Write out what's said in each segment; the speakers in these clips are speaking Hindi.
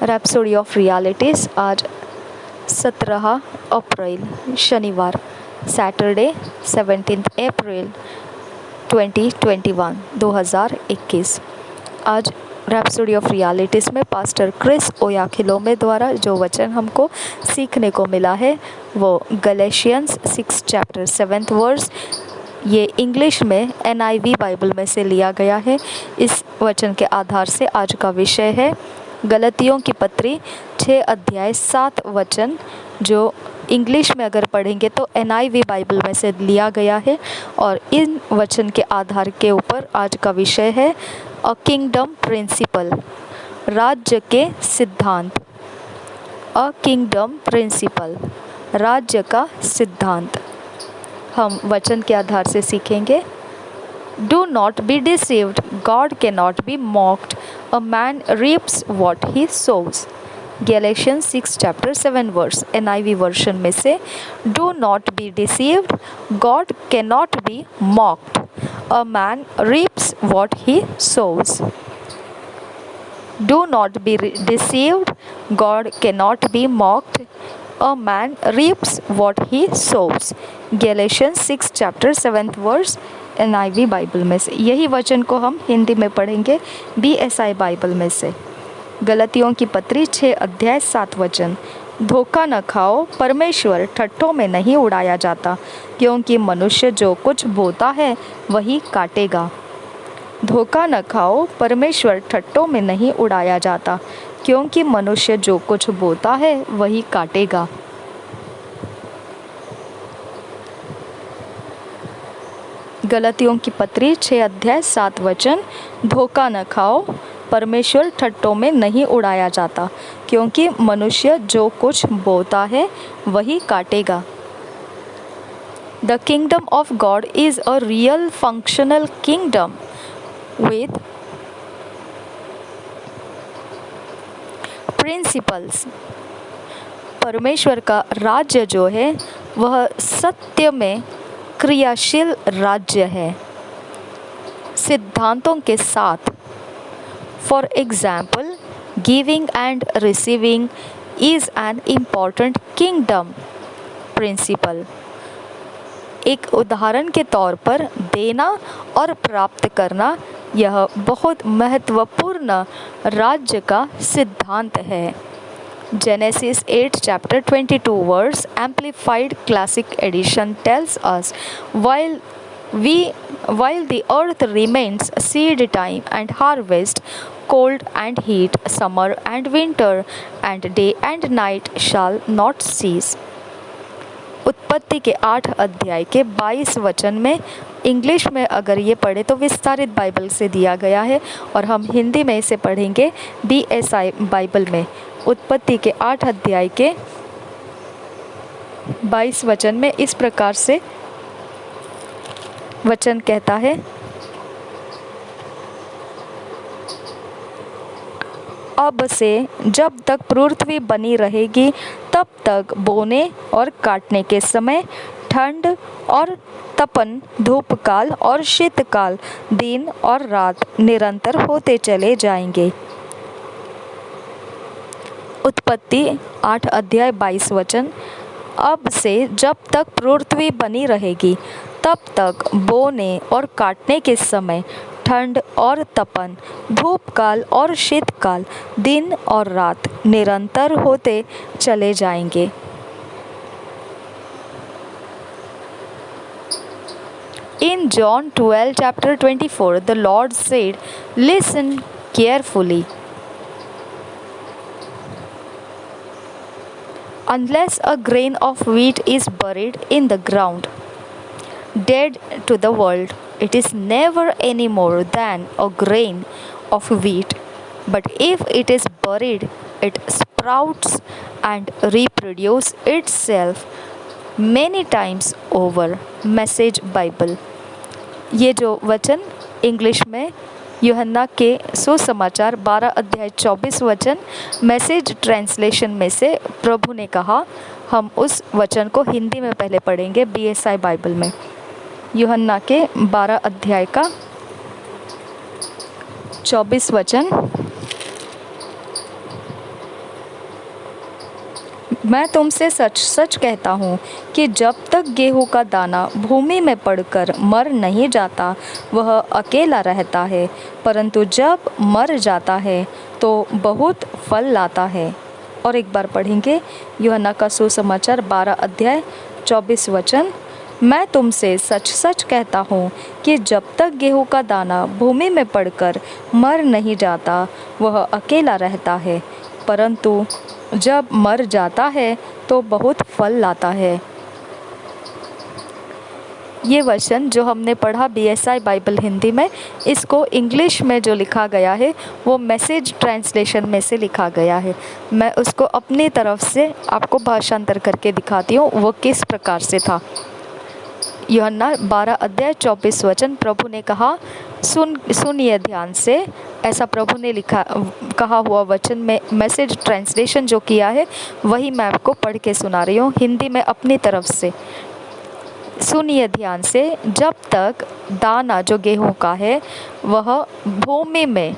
रैप्सोडी ऑफ रियलिटीज़ आज 17 अप्रैल शनिवार सैटरडे 17 अप्रैल 2021 आज रैप्सोडी ऑफ रियलिटीज़ में पास्टर क्रिस ओयाखिलोमे द्वारा जो वचन हमको सीखने को मिला है वो गलेशियंस 6 चैप्टर 7 वर्स। ये इंग्लिश में NIV बाइबल में से लिया गया है। इस वचन के आधार से आज का विषय है गलतियों की पत्री 6 अध्याय 7 वचन, जो इंग्लिश में अगर पढ़ेंगे तो NIV बाइबल में से लिया गया है। और इन वचन के आधार के ऊपर आज का विषय है अ किंगडम प्रिंसिपल, राज्य के सिद्धांत। अ किंगडम प्रिंसिपल, राज्य का सिद्धांत। हम वचन के आधार से सीखेंगे। Do not be deceived, God cannot be mocked. A man reaps what he sows. Galatians 6 chapter 7 verse NIV version में से Do not be deceived, God cannot be mocked. A man reaps what he sows. Do not be deceived, God cannot be mocked. A man reaps what he sows. Galatians 6 chapter 7 verse NIV Bible में से। यही वचन को हम हिंदी में पढ़ेंगे BSI बाइबल में से। गलतियों की पत्री 6 अध्याय 7 वचन। धोखा न खाओ, परमेश्वर ठट्ठों में नहीं उड़ाया जाता, क्योंकि मनुष्य जो कुछ बोता है वही काटेगा। धोखा न खाओ, परमेश्वर ठट्ठों में नहीं उड़ाया जाता, क्योंकि मनुष्य जो कुछ बोता है वही काटेगा। गलतियों की पत्री 6 अध्याय 7 वचन। धोखा न खाओ, परमेश्वर ठट्ठों में नहीं उड़ाया जाता, क्योंकि मनुष्य जो कुछ बोता है वही काटेगा। The kingdom of God is a real functional kingdom with principles. परमेश्वर का राज्य जो है वह सत्य में क्रियाशील राज्य है, सिद्धांतों के साथ। For example, giving and receiving is an important kingdom principle. एक उदाहरण के तौर पर देना और प्राप्त करना यह बहुत महत्वपूर्ण राज्य का सिद्धांत है। Genesis 8 chapter 22 verse Amplified Classic Edition tells us, while the earth remains seed time and harvest, cold and heat, summer and winter, and day and night shall not cease. उत्पत्ति के 8 अध्याय के 22 वचन में इंग्लिश में अगर ये पढ़े तो विस्तारित बाइबल से दिया गया है, और हम हिंदी में इसे पढ़ेंगे BSI बाइबल में। उत्पत्ति के 8 अध्याय के 22 वचन में इस प्रकार से वचन कहता है, अब से जब तक पृथ्वी बनी रहेगी तब तक बोने और काटने के समय, ठंड और तपन, धूपकाल और शीतकाल, दिन और रात निरंतर होते चले जाएंगे। उत्पत्ति 8 अध्याय 22 वचन। अब से जब तक पृथ्वी बनी रहेगी तब तक बोने और काटने के समय, ठंड और तपन, धूपकाल और शीतकाल, दिन और रात निरंतर होते चले जाएंगे। In John 12 chapter 24, the Lord said, "Listen carefully. Unless a grain of wheat is buried in the ground, dead to the world, it is never any more than a grain of wheat. But if it is buried, it sprouts and reproduces itself many times over." Message Bible. ये जो वचन इंग्लिश में यूहन्ना के सुसमाचार 12 अध्याय 24 वचन मैसेज ट्रांसलेशन में से प्रभु ने कहा, हम उस वचन को हिंदी में पहले पढ़ेंगे BSI बाइबल में। यूहन्ना के 12 अध्याय का 24 वचन। मैं तुमसे सच सच कहता हूँ कि जब तक गेहूं का दाना भूमि में पड़कर मर नहीं जाता वह अकेला रहता है, परंतु जब मर जाता है तो बहुत फल लाता है। और एक बार पढ़ेंगे यूहन्ना का सुसमाचार 12 अध्याय 24 वचन। मैं तुमसे सच सच कहता हूँ कि जब तक गेहूं का दाना भूमि में पड़कर मर नहीं जाता वह अकेला रहता है, परंतु जब मर जाता है तो बहुत फल लाता है। ये वचन जो हमने पढ़ा BSI बाइबल हिंदी में, इसको इंग्लिश में जो लिखा गया है वो मैसेज ट्रांसलेशन में से लिखा गया है। मैं उसको अपनी तरफ से आपको भाषांतर करके दिखाती हूँ वो किस प्रकार से था। यूहन्ना 12 अध्याय 24 वचन। प्रभु ने कहा, सुनिए ध्यान से। ऐसा प्रभु ने कहा हुआ वचन में मैसेज ट्रांसलेशन जो किया है वही मैं आपको पढ़ के सुना रही हूँ हिंदी में अपनी तरफ से। सुनिए ध्यान से। जब तक दाना जो गेहूं का है वह भूमि में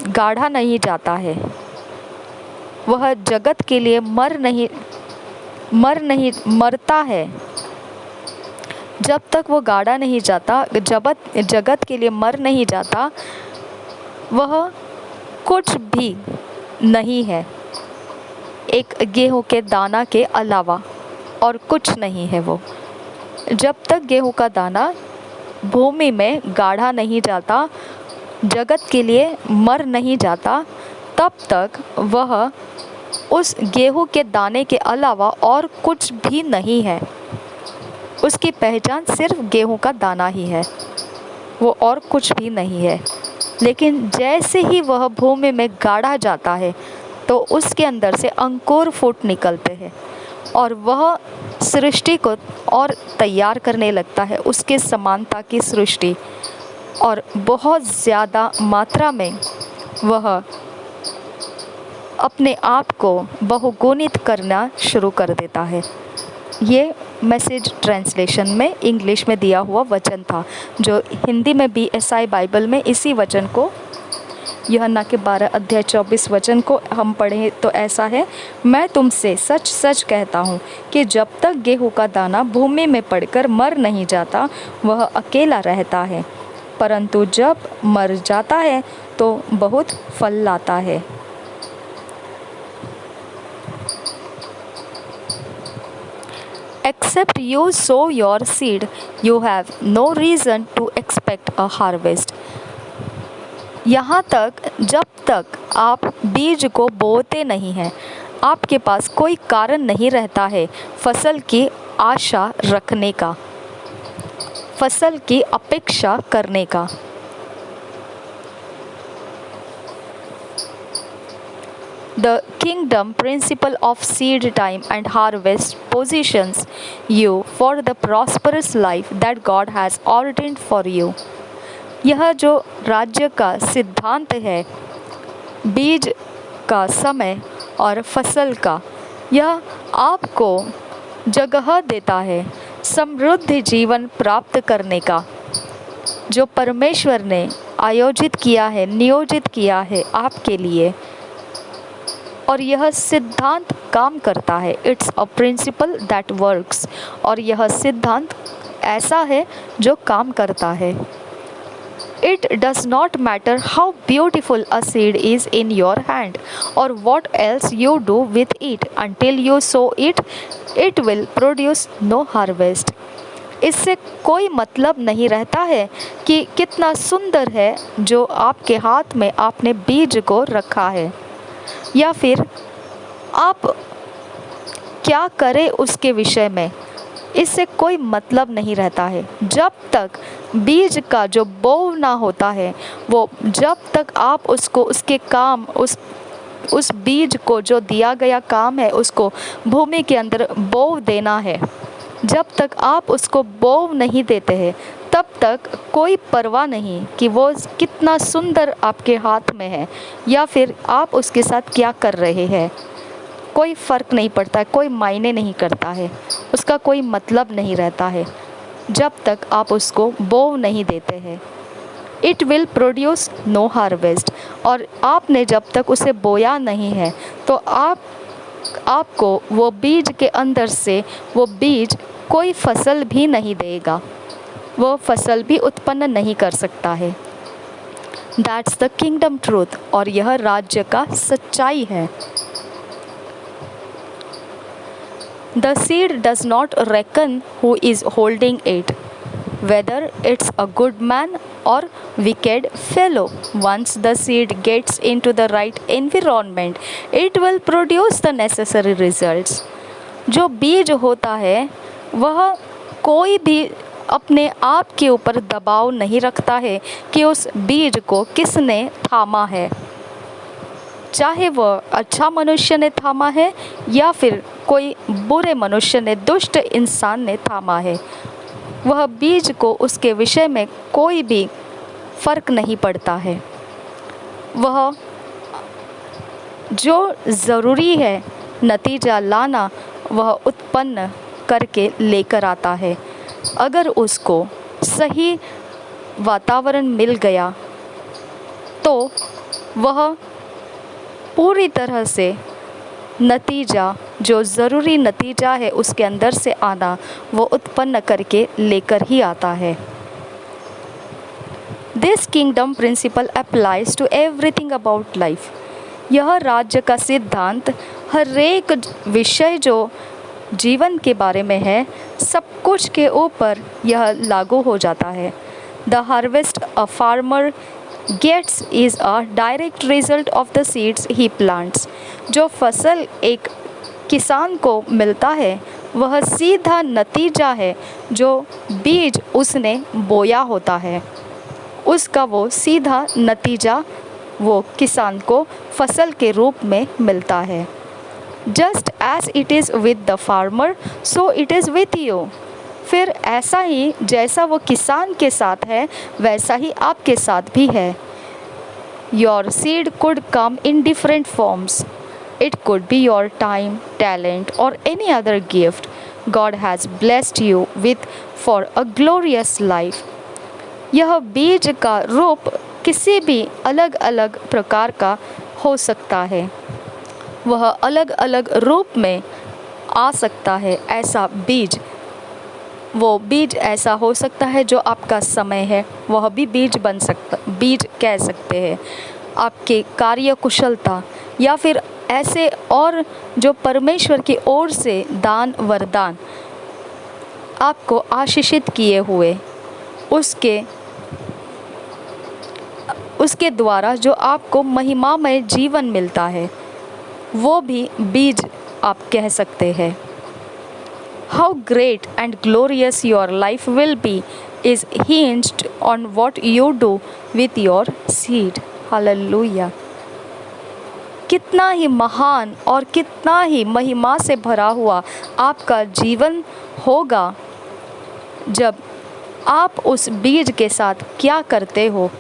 गाढ़ा नहीं जाता है, वह जगत के लिए मरता है। जब तक वो गाढ़ा नहीं जाता, जगत के लिए मर नहीं जाता, वह कुछ भी नहीं है। एक गेहूं के दाना के अलावा और कुछ नहीं है वो। जब तक गेहूं का दाना भूमि में गाढ़ा नहीं जाता, जगत के लिए मर नहीं जाता, तब तक वह उस गेहूं के दाने के अलावा और कुछ भी नहीं है। उसकी पहचान सिर्फ गेहूं का दाना ही है, वो और कुछ भी नहीं है। लेकिन जैसे ही वह भूमि में गाढ़ा जाता है तो उसके अंदर से अंकुर फूट निकलते हैं और वह सृष्टि को और तैयार करने लगता है, उसके समानता की सृष्टि, और बहुत ज़्यादा मात्रा में वह अपने आप को बहुगुणित करना शुरू कर देता है। ये मैसेज ट्रांसलेशन में इंग्लिश में दिया हुआ वचन था, जो हिंदी में BSI बाइबल में इसी वचन को, यूहन्ना के 12 अध्याय 24 वचन को हम पढ़ें तो ऐसा है, मैं तुमसे सच सच कहता हूँ कि जब तक गेहूं का दाना भूमि में पड़कर मर नहीं जाता वह अकेला रहता है, परंतु जब मर जाता है तो बहुत फल लाता है। Except you sow your seed, you have no reason to expect a harvest. यहाँ तक जब तक आप बीज को बोते नहीं हैं, आपके पास कोई कारण नहीं रहता है फसल की आशा रखने का, फसल की अपेक्षा करने का। The kingdom principle of seed time and harvest positions you for the prosperous life that God has ordained for you. यह जो राज्य का सिद्धांत है, बीज का समय और फसल का, यह आपको जगह देता है समृद्ध जीवन प्राप्त करने का, जो परमेश्वर ने आयोजित किया है, नियोजित किया है आपके लिए। और यह सिद्धांत काम करता है। It's a principle that works. और यह सिद्धांत ऐसा है जो काम करता है। It does not matter how beautiful a seed is in your hand और what else you do with it until you sow it, it will produce no harvest. इससे कोई मतलब नहीं रहता है कि कितना सुंदर है जो आपके हाथ में आपने बीज को रखा है, या फिर आप क्या करें उसके विषय में, इससे कोई मतलब नहीं रहता है। जब तक बीज का जो बो ना होता है, वो जब तक आप उसको उसके काम, उस बीज को जो दिया गया काम है उसको भूमि के अंदर बो देना है, जब तक आप उसको बो नहीं देते हैं तब तक कोई परवाह नहीं कि वो कितना सुंदर आपके हाथ में है या फिर आप उसके साथ क्या कर रहे हैं। कोई फ़र्क नहीं पड़ता है, कोई मायने नहीं करता है, उसका कोई मतलब नहीं रहता है जब तक आप उसको बो नहीं देते हैं। It will produce no harvest. और आपने जब तक उसे बोया नहीं है तो आप आपको वो बीज के अंदर से वो बीज कोई फसल भी नहीं देगा, वो फसल भी उत्पन्न नहीं कर सकता है। दैट्स द किंगडम ट्रूथ, और यह राज्य का सच्चाई है। The seed does not reckon who is holding it, whether it's a good man or wicked fellow. Once the seed gets into the right environment, it will produce the necessary results. जो बीज होता है वह कोई भी अपने आप के ऊपर दबाव नहीं रखता है कि उस बीज को किसने थामा है, चाहे वह अच्छा मनुष्य ने थामा है या फिर कोई बुरे मनुष्य ने, दुष्ट इंसान ने थामा है। वह बीज को उसके विषय में कोई भी फर्क नहीं पड़ता है। वह जो ज़रूरी है नतीजा लाना, वह उत्पन्न करके लेकर आता है। अगर उसको सही वातावरण मिल गया तो वह पूरी तरह से नतीजा, जो ज़रूरी नतीजा है उसके अंदर से आना, वो उत्पन्न करके लेकर ही आता है। This kingdom principle applies to everything about life. यह राज्य का सिद्धांत हर एक विषय जो जीवन के बारे में है, सब कुछ के ऊपर यह लागू हो जाता है। The harvest a farmer gets is a direct result of the seeds he plants. जो फसल एक किसान को मिलता है वह सीधा नतीजा है जो बीज उसने बोया होता है, उसका वो सीधा नतीजा वो किसान को फसल के रूप में मिलता है। Just as it is with the farmer so it is with you. फिर ऐसा ही जैसा वो किसान के साथ है वैसा ही आपके साथ भी है। Your seed could come in different forms. It could be your time, talent और any other gift God has blessed you with for a glorious life. यह बीज का रूप किसी भी अलग अलग प्रकार का हो सकता है, वह अलग अलग रूप में आ सकता है। ऐसा बीज, वो बीज ऐसा हो सकता है जो आपका समय है, वह भी बीज बन सकता, बीज कह सकते हैं। आपके कार्य कुशलता या फिर ऐसे और जो परमेश्वर की ओर से दान वरदान आपको आशीषित किए हुए, उसके द्वारा जो आपको महिमामय जीवन मिलता है, वो भी बीज आप कह सकते हैं। How great and glorious your life will be is hinged on what you do with your seed. Hallelujah. कितना ही महान और कितना ही महिमा से भरा हुआ आपका जीवन होगा जब आप उस बीज के साथ क्या करते हो,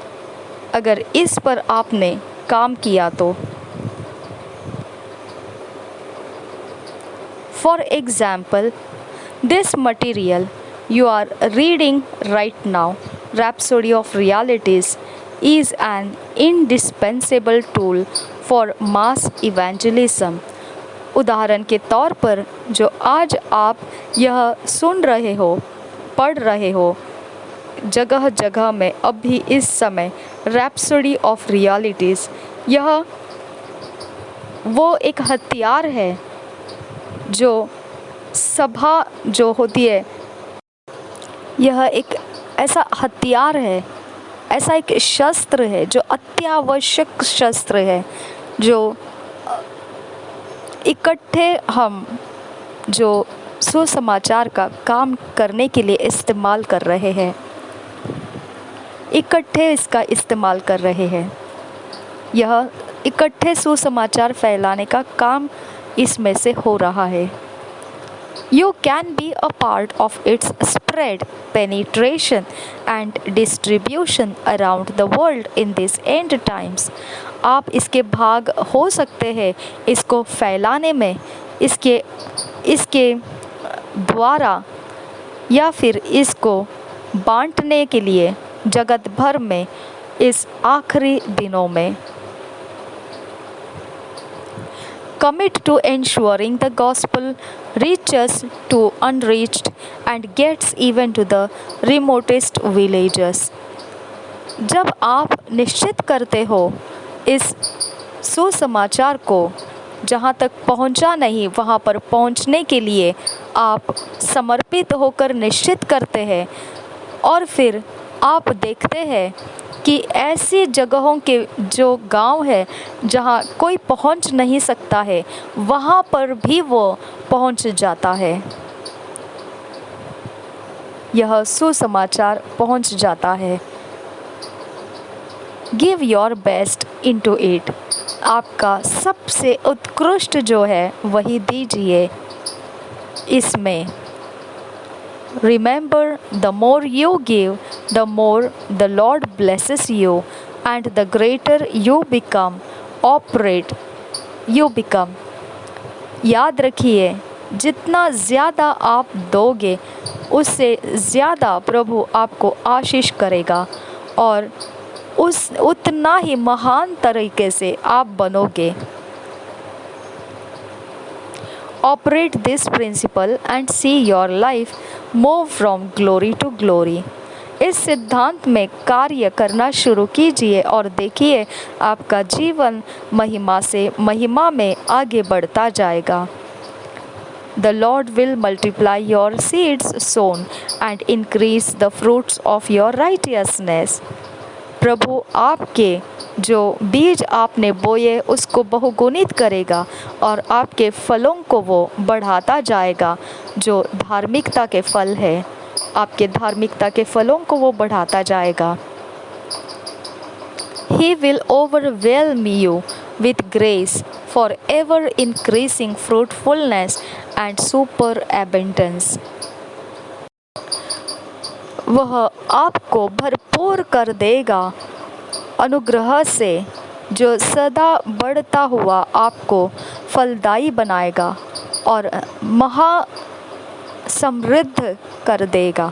अगर इस पर आपने काम किया तो। For example, this material you are reading right now, Rhapsody of Realities, is an indispensable tool for mass evangelism. उदाहरण के तौर पर जो आज आप यह सुन रहे हो, पढ़ रहे हो, जगह जगह में अभी इस समय रैप्सोडी ऑफ रियलिटीज़, यह वो एक हथियार है जो सभा जो होती है, यह एक ऐसा हथियार है, ऐसा एक शस्त्र है जो अत्यावश्यक शस्त्र है, जो इकट्ठे हम जो सुसमाचार का काम करने के लिए इस्तेमाल कर रहे हैं, इकट्ठे इसका इस्तेमाल कर रहे हैं। यह इकट्ठे सुसमाचार फैलाने का काम इसमें से हो रहा है। You can be a part of its spread, penetration and distribution around the world in these end times. आप इसके भाग हो सकते हैं, इसको फैलाने में, इसके द्वारा या फिर इसको बांटने के लिए जगत भर में इस आखिरी दिनों में। commit to ensuring the gospel reaches to unreached and gets even to the remotest villages. जब आप निश्चित करते हो इस सुसमाचार को जहाँ तक पहुँचा नहीं वहाँ पर पहुँचने के लिए आप समर्पित होकर निश्चित करते हैं, और फिर आप देखते हैं कि ऐसी जगहों के जो गांव है जहां कोई पहुंच नहीं सकता है वहां पर भी वो पहुंच जाता है, यह सुसमाचार पहुंच जाता है। Give your best into it, आपका सबसे उत्कृष्ट जो है वही दीजिए इसमें। Remember, the more you give, the more the Lord blesses you, and the greater you become. याद रखिए, जितना ज़्यादा आप दोगे उससे ज़्यादा प्रभु आपको आशीष करेगा और उतना ही महान तरीके से आप बनोगे। Operate this principle and see your life move from glory to glory. इस सिद्धांत में कार्य करना शुरू कीजिए और देखिए आपका जीवन महिमा से महिमा में आगे बढ़ता जाएगा। The Lord will multiply your seeds sown and increase the fruits of your righteousness. प्रभु आपके जो बीज आपने बोए उसको बहुगुणित करेगा और आपके फलों को वो बढ़ाता जाएगा, जो धार्मिकता के फल है, आपके धार्मिकता के फलों को वो बढ़ाता जाएगा। He will overwhelm you with grace for ever increasing fruitfulness and superabundance. वह आपको भरपूर कर देगा अनुग्रह से, जो सदा बढ़ता हुआ आपको फलदायी बनाएगा और महा समृद्ध कर देगा।